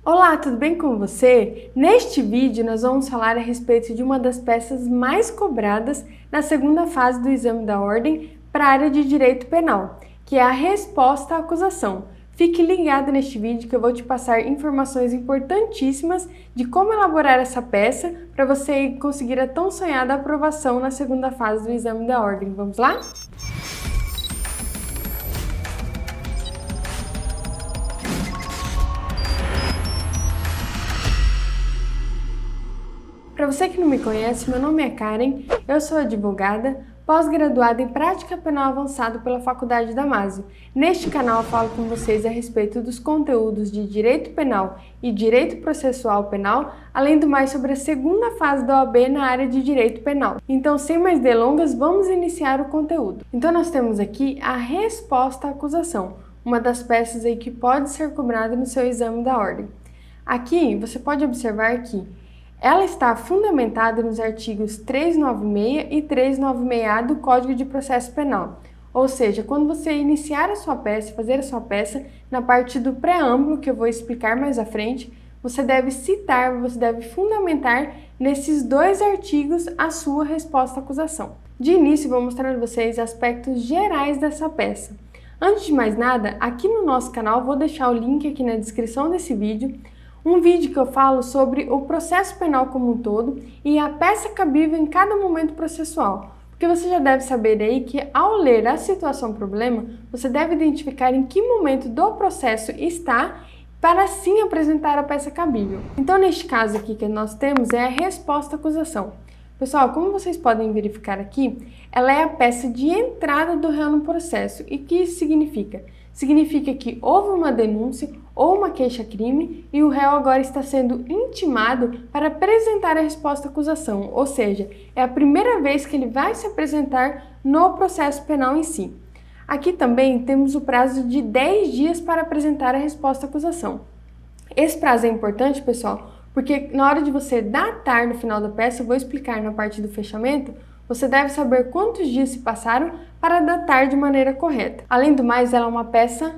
Olá, tudo bem com você? Neste vídeo nós vamos falar a respeito de uma das peças mais cobradas na segunda fase do exame da ordem para a área de direito penal, que é a resposta à acusação. Fique ligado neste vídeo que eu vou te passar informações importantíssimas de como elaborar essa peça para você conseguir a tão sonhada aprovação na segunda fase do exame da ordem. Vamos lá? Para você que não me conhece, meu nome é Karen, eu sou advogada, pós-graduada em Prática Penal Avançado pela Faculdade da MASE. Neste canal eu falo com vocês a respeito dos conteúdos de Direito Penal e Direito Processual Penal, além do mais sobre a segunda fase da OAB na área de Direito Penal. Então, sem mais delongas, vamos iniciar o conteúdo. Então, nós temos aqui a resposta à acusação, uma das peças aí que pode ser cobrada no seu exame da ordem. Aqui, você pode observar que ela está fundamentada nos artigos 396 e 396-A do Código de Processo Penal. Ou seja, quando você iniciar a sua peça, fazer a sua peça, na parte do preâmbulo, que eu vou explicar mais à frente, você deve citar, você deve fundamentar nesses dois artigos a sua resposta à acusação. De início, vou mostrar a vocês aspectos gerais dessa peça. Antes de mais nada, aqui no nosso canal, vou deixar o link aqui na descrição desse vídeo, um vídeo que eu falo sobre o processo penal como um todo e a peça cabível em cada momento processual. Porque você já deve saber aí que ao ler a situação problema, você deve identificar em que momento do processo está para assim apresentar a peça cabível. Então, neste caso aqui que nós temos é a resposta à acusação. Pessoal, como vocês podem verificar aqui, ela é a peça de entrada do réu no processo. E o que isso significa? Significa que houve uma denúncia ou uma queixa-crime e o réu agora está sendo intimado para apresentar a resposta à acusação, ou seja, é a primeira vez que ele vai se apresentar no processo penal em si. Aqui também temos o prazo de 10 dias para apresentar a resposta à acusação. Esse prazo é importante, pessoal, porque na hora de você datar no final da peça, eu vou explicar na parte do fechamento, você deve saber quantos dias se passaram para datar de maneira correta. Além do mais, ela é uma peça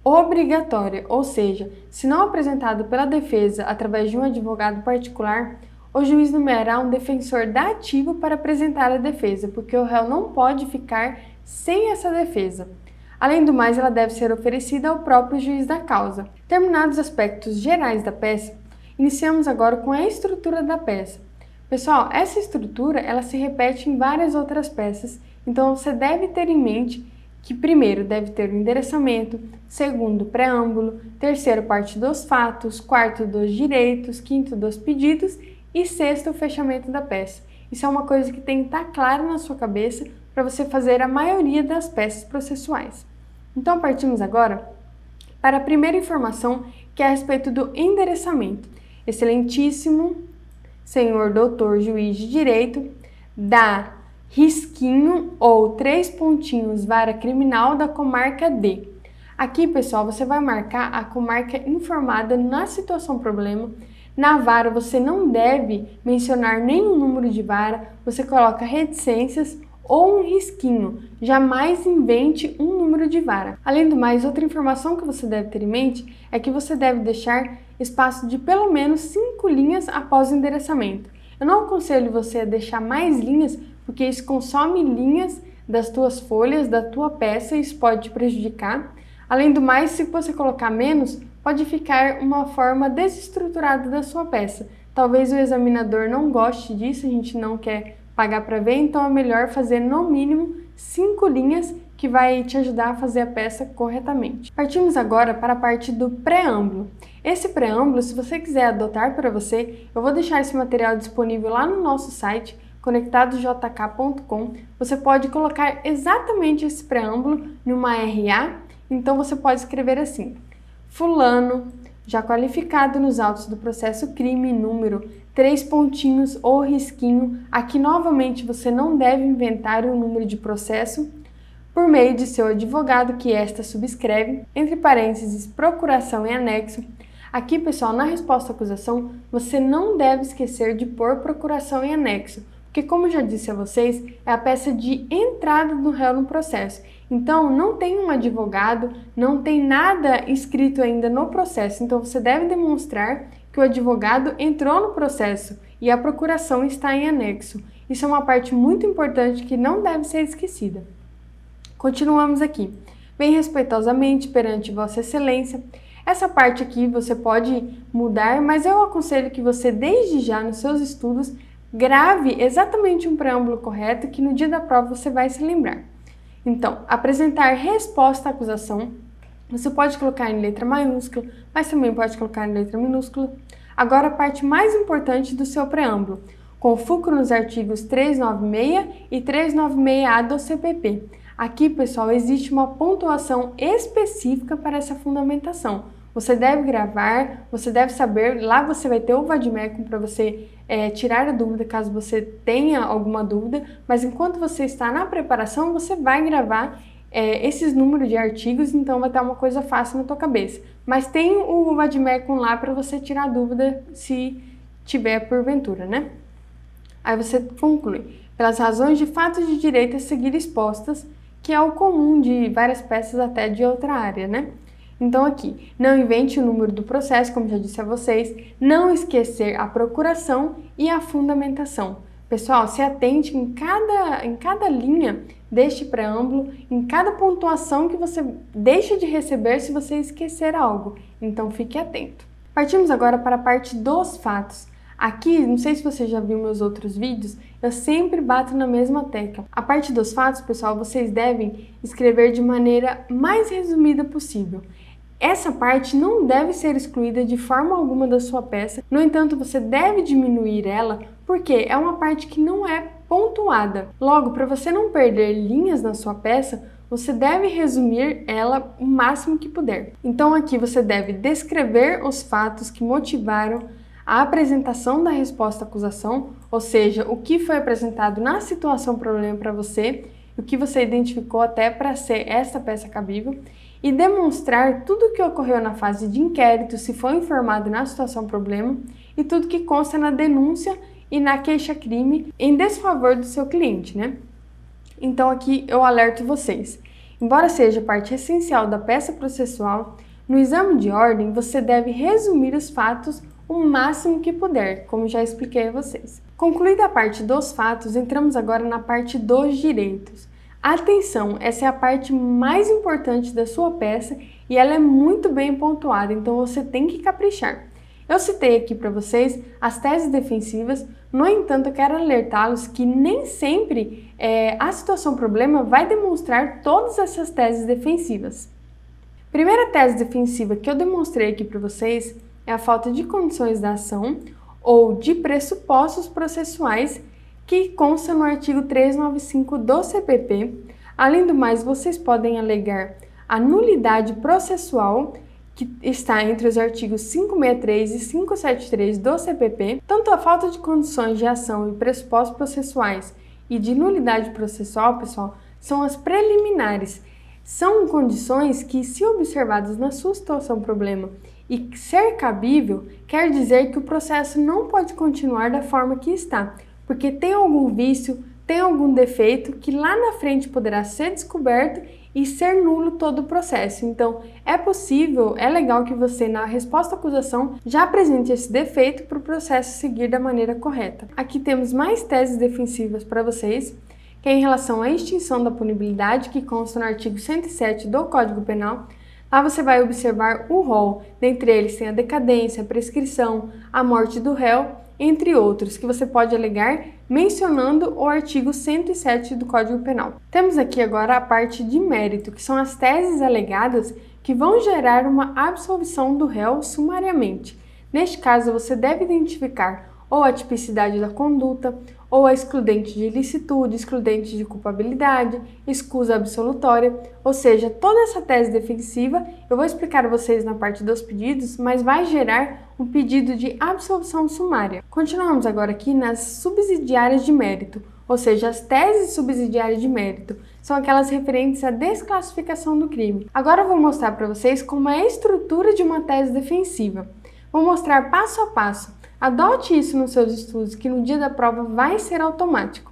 obrigatória, ou seja, se não apresentada pela defesa através de um advogado particular, o juiz nomeará um defensor dativo para apresentar a defesa, porque o réu não pode ficar sem essa defesa. Além do mais, ela deve ser oferecida ao próprio juiz da causa. Terminados os aspectos gerais da peça, iniciamos agora com a estrutura da peça. Pessoal, essa estrutura ela se repete em várias outras peças, então você deve ter em mente que primeiro deve ter o endereçamento, segundo o preâmbulo, terceiro parte dos fatos, quarto dos direitos, quinto dos pedidos e sexto o fechamento da peça. Isso é uma coisa que tem que estar claro na sua cabeça para você fazer a maioria das peças processuais. Então partimos agora para a primeira informação, que é a respeito do endereçamento. Excelentíssimo senhor doutor juiz de direito, dá risquinho ou 3 pontinhos vara criminal da comarca D. Aqui, pessoal, você vai marcar a comarca informada na situação problema. Na vara, você não deve mencionar nenhum número de vara, você coloca reticências ou um risquinho. Jamais invente um número de vara. Além do mais, outra informação que você deve ter em mente é que você deve deixar espaço de pelo menos 5 linhas após o endereçamento. Eu não aconselho você a deixar mais linhas, porque isso consome linhas das tuas folhas, da tua peça, e isso pode te prejudicar. Além do mais, se você colocar menos, pode ficar uma forma desestruturada da sua peça. Talvez o examinador não goste disso, a gente não quer pagar para ver, então é melhor fazer no mínimo 5 linhas que vai te ajudar a fazer a peça corretamente. Partimos agora para a parte do preâmbulo. Esse preâmbulo, se você quiser adotar para você, eu vou deixar esse material disponível lá no nosso site, conectadojk.com. Você pode colocar exatamente esse preâmbulo numa RA, então você pode escrever assim: fulano, já qualificado nos autos do processo crime, número 3 pontinhos ou risquinho. Aqui novamente você não deve inventar o número de processo, por meio de seu advogado que esta subscreve, entre parênteses, procuração em anexo. Aqui, pessoal, na resposta à acusação, você não deve esquecer de pôr procuração em anexo, porque, como já disse a vocês, é a peça de entrada do réu no processo. Então, não tem um advogado, não tem nada escrito ainda no processo. Então, você deve demonstrar que o advogado entrou no processo e a procuração está em anexo. Isso é uma parte muito importante que não deve ser esquecida. Continuamos aqui. Bem respeitosamente perante Vossa Excelência. Essa parte aqui você pode mudar, mas eu aconselho que você, desde já nos seus estudos, grave exatamente um preâmbulo correto que no dia da prova você vai se lembrar. Então, apresentar resposta à acusação, você pode colocar em letra maiúscula, mas também pode colocar em letra minúscula. Agora, a parte mais importante do seu preâmbulo, com foco nos artigos 396 e 396-A do CPP. Aqui, pessoal, existe uma pontuação específica para essa fundamentação. Você deve gravar, você deve saber, lá você vai ter o vade-mecum para você tirar a dúvida, caso você tenha alguma dúvida, mas enquanto você está na preparação, você vai gravar esses números de artigos, então vai estar uma coisa fácil na tua cabeça. Mas tem o vade-mecum lá para você tirar a dúvida, se tiver porventura, né? Aí você conclui, pelas razões de fato de direito a seguir expostas, que é o comum de várias peças até de outra área, né? Então aqui, não invente o número do processo, como já disse a vocês, não esquecer a procuração e a fundamentação. Pessoal, se atente em cada linha deste preâmbulo, em cada pontuação que você deixa de receber se você esquecer algo. Então fique atento. Partimos agora para a parte dos fatos. Aqui, não sei se você já viu meus outros vídeos, eu sempre bato na mesma tecla. A parte dos fatos, pessoal, vocês devem escrever de maneira mais resumida possível. Essa parte não deve ser excluída de forma alguma da sua peça, no entanto, você deve diminuir ela, porque é uma parte que não é pontuada. Logo, para você não perder linhas na sua peça, você deve resumir ela o máximo que puder. Então aqui você deve descrever os fatos que motivaram a apresentação da resposta à acusação, ou seja, o que foi apresentado na situação problema para você, o que você identificou até para ser esta peça cabível, e demonstrar tudo o que ocorreu na fase de inquérito, se foi informado na situação problema, e tudo que consta na denúncia e na queixa-crime em desfavor do seu cliente, né? Então aqui eu alerto vocês. Embora seja parte essencial da peça processual, no exame de ordem você deve resumir os fatos o máximo que puder, como já expliquei a vocês. Concluída a parte dos fatos, entramos agora na parte dos direitos. Atenção, essa é a parte mais importante da sua peça e ela é muito bem pontuada, então você tem que caprichar. Eu citei aqui para vocês as teses defensivas, no entanto eu quero alertá-los que nem sempre a situação problema vai demonstrar todas essas teses defensivas. Primeira tese defensiva que eu demonstrei aqui para vocês é a falta de condições da ação ou de pressupostos processuais que consta no artigo 395 do CPP. Além do mais, vocês podem alegar a nulidade processual, que está entre os artigos 563 e 573 do CPP, tanto a falta de condições de ação e pressupostos processuais e de nulidade processual, pessoal, são as preliminares. São condições que, se observadas na sua situação problema e ser cabível, quer dizer que o processo não pode continuar da forma que está, porque tem algum vício, tem algum defeito que lá na frente poderá ser descoberto e ser nulo todo o processo. Então, é possível, é legal que você, na resposta à acusação, já apresente esse defeito para o processo seguir da maneira correta. Aqui temos mais teses defensivas para vocês, que é em relação à extinção da punibilidade, que consta no artigo 107 do Código Penal. Lá você vai observar o rol, dentre eles tem a decadência, a prescrição, a morte do réu, entre outros, que você pode alegar mencionando o artigo 107 do Código Penal. Temos aqui agora a parte de mérito, que são as teses alegadas que vão gerar uma absolvição do réu sumariamente. Neste caso, você deve identificar ou a tipicidade da conduta, ou a excludente de ilicitude, excludente de culpabilidade, escusa absolutória, ou seja, toda essa tese defensiva, eu vou explicar a vocês na parte dos pedidos, mas vai gerar um pedido de absolvição sumária. Continuamos agora aqui nas subsidiárias de mérito, ou seja, as teses subsidiárias de mérito, são aquelas referentes à desclassificação do crime. Agora eu vou mostrar para vocês como é a estrutura de uma tese defensiva. Vou mostrar passo a passo. Adote isso nos seus estudos, que no dia da prova vai ser automático.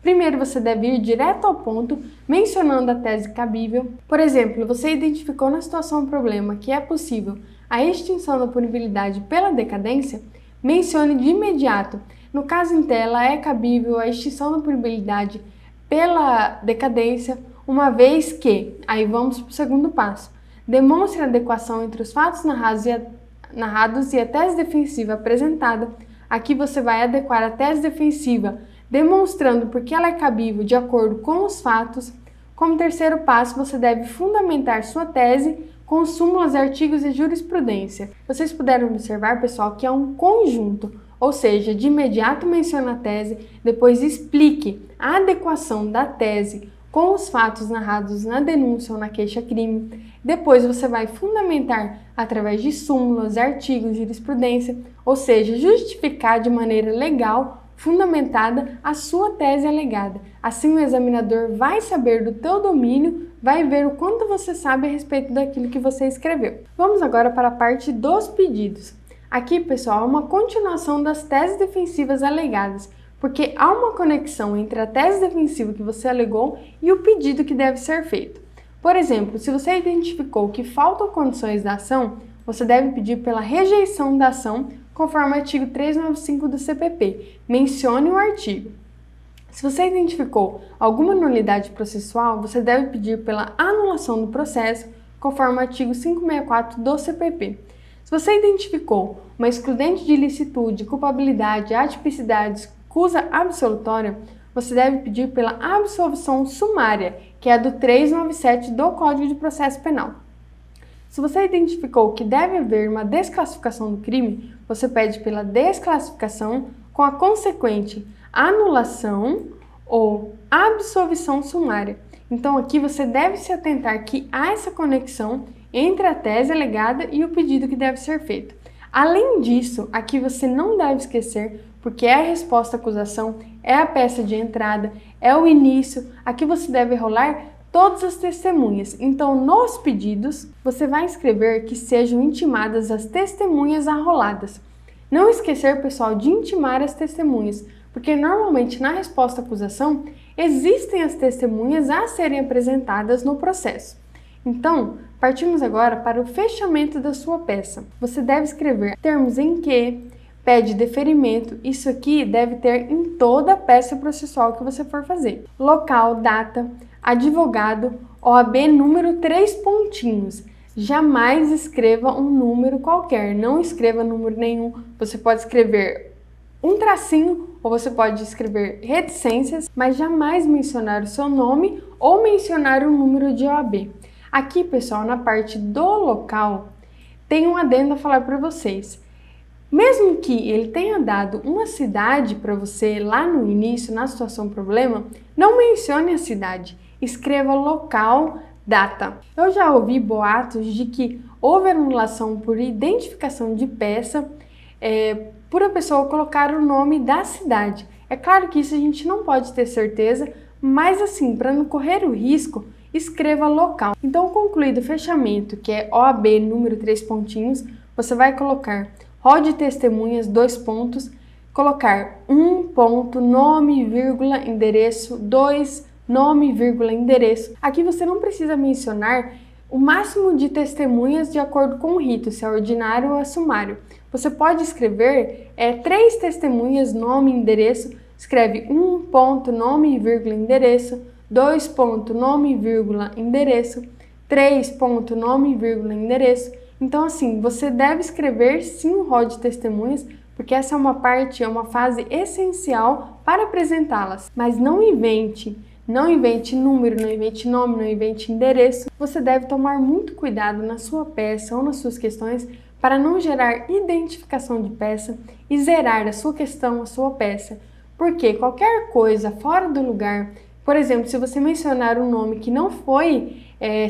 Primeiro, você deve ir direto ao ponto, mencionando a tese cabível. Por exemplo, você identificou na situação problema que é possível a extinção da punibilidade pela decadência, mencione de imediato. No caso em tela, é cabível a extinção da punibilidade pela decadência, uma vez que, aí vamos para o segundo passo, demonstre a adequação entre os fatos narrados e a tese defensiva apresentada. Aqui você vai adequar a tese defensiva, demonstrando porque ela é cabível de acordo com os fatos. Como terceiro passo, você deve fundamentar sua tese com súmulas, artigos e jurisprudência. Vocês puderam observar, pessoal, que é um conjunto, ou seja, de imediato menciona a tese, depois explique a adequação da tese com os fatos narrados na denúncia ou na queixa-crime. Depois você vai fundamentar através de súmulas, artigos, jurisprudência, ou seja, justificar de maneira legal, fundamentada, a sua tese alegada. Assim o examinador vai saber do teu domínio, vai ver o quanto você sabe a respeito daquilo que você escreveu. Vamos agora para a parte dos pedidos. Aqui, pessoal, é uma continuação das teses defensivas alegadas, porque há uma conexão entre a tese defensiva que você alegou e o pedido que deve ser feito. Por exemplo, se você identificou que faltam condições da ação, você deve pedir pela rejeição da ação, conforme o artigo 395 do CPP. Mencione o artigo. Se você identificou alguma nulidade processual, você deve pedir pela anulação do processo, conforme o artigo 564 do CPP. Se você identificou uma excludente de ilicitude, culpabilidade, atipicidade, escusa absolutória, você deve pedir pela absolvição sumária, que é a do 397 do Código de Processo Penal. Se você identificou que deve haver uma desclassificação do crime, você pede pela desclassificação com a consequente anulação ou absolvição sumária. Então aqui você deve se atentar que há essa conexão entre a tese alegada e o pedido que deve ser feito. Além disso, aqui você não deve esquecer, porque é a resposta à acusação, é a peça de entrada, é o início, aqui você deve rolar todas as testemunhas. Então, nos pedidos, você vai escrever que sejam intimadas as testemunhas arroladas. Não esquecer, pessoal, de intimar as testemunhas, porque normalmente na resposta à acusação existem as testemunhas a serem apresentadas no processo. Então, partimos agora para o fechamento da sua peça. Você deve escrever termos em que, pede deferimento, isso aqui deve ter em toda a peça processual que você for fazer. Local, data, advogado, OAB número 3 pontinhos. Jamais escreva um número qualquer, não escreva número nenhum. Você pode escrever um tracinho ou você pode escrever reticências, mas jamais mencionar o seu nome ou mencionar o número de OAB. Aqui, pessoal, na parte do local, tem um adendo a falar para vocês. Mesmo que ele tenha dado uma cidade para você lá no início, na situação problema, não mencione a cidade, escreva local, data. Eu já ouvi boatos de que houve anulação por identificação de peça, por a pessoa colocar o nome da cidade. É claro que isso a gente não pode ter certeza, mas assim, para não correr o risco, escreva local. Então, concluído o fechamento, que é OAB número 3 pontinhos, você vai colocar rol de testemunhas, 2 pontos, colocar 1 ponto, nome, vírgula, endereço, 2, nome, vírgula, endereço. Aqui você não precisa mencionar o máximo de testemunhas de acordo com o rito, se é ordinário ou é sumário. Você pode escrever 3 testemunhas, nome, endereço, escreve 1 ponto, nome, vírgula, endereço, 2 ponto, nome, vírgula, endereço, 3 ponto, nome, vírgula, endereço. Então, assim, você deve escrever sim o rol de testemunhas, porque essa é uma fase essencial para apresentá-las. Mas não invente número, não invente nome, não invente endereço. Você deve tomar muito cuidado na sua peça ou nas suas questões para não gerar identificação de peça e zerar a sua questão, a sua peça. Porque qualquer coisa fora do lugar, por exemplo, se você mencionar um nome que não foi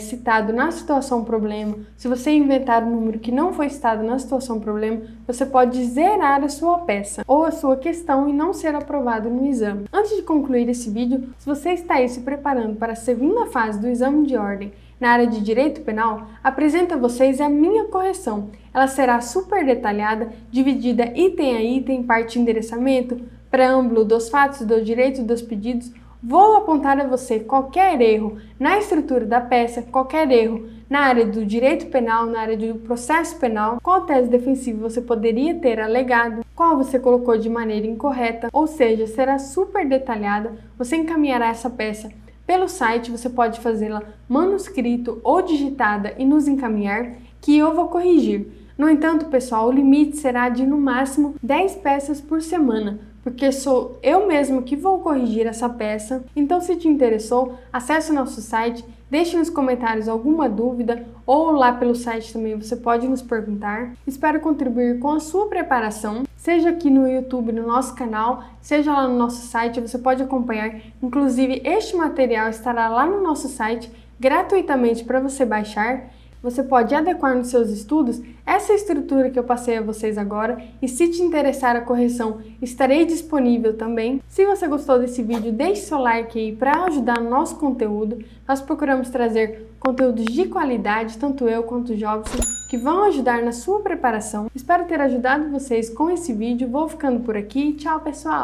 citado na situação problema, se você inventar um número que não foi citado na situação problema, você pode zerar a sua peça ou a sua questão e não ser aprovado no exame. Antes de concluir esse vídeo, se você está aí se preparando para a segunda fase do exame de ordem na área de direito penal, apresento a vocês a minha correção. Ela será super detalhada, dividida item a item, parte de endereçamento, preâmbulo dos fatos, do direito dos pedidos, vou apontar a você qualquer erro na estrutura da peça, qualquer erro na área do direito penal, na área do processo penal, qual tese defensiva você poderia ter alegado, qual você colocou de maneira incorreta, ou seja, será super detalhada. Você encaminhará essa peça pelo site, você pode fazê-la manuscrito ou digitada e nos encaminhar, que eu vou corrigir. No entanto, pessoal, o limite será de no máximo 10 peças por semana, porque sou eu mesmo que vou corrigir essa peça. Então, se te interessou, acesse o nosso site, deixe nos comentários alguma dúvida, ou lá pelo site também você pode nos perguntar. Espero contribuir com a sua preparação, seja aqui no YouTube, no nosso canal, seja lá no nosso site, você pode acompanhar. Inclusive, este material estará lá no nosso site, gratuitamente para você baixar. Você pode adequar nos seus estudos essa estrutura que eu passei a vocês agora, e se te interessar a correção, estarei disponível também. Se você gostou desse vídeo, deixe seu like aí para ajudar no nosso conteúdo. Nós procuramos trazer conteúdos de qualidade, tanto eu quanto o Jobson, que vão ajudar na sua preparação. Espero ter ajudado vocês com esse vídeo. Vou ficando por aqui. Tchau, pessoal!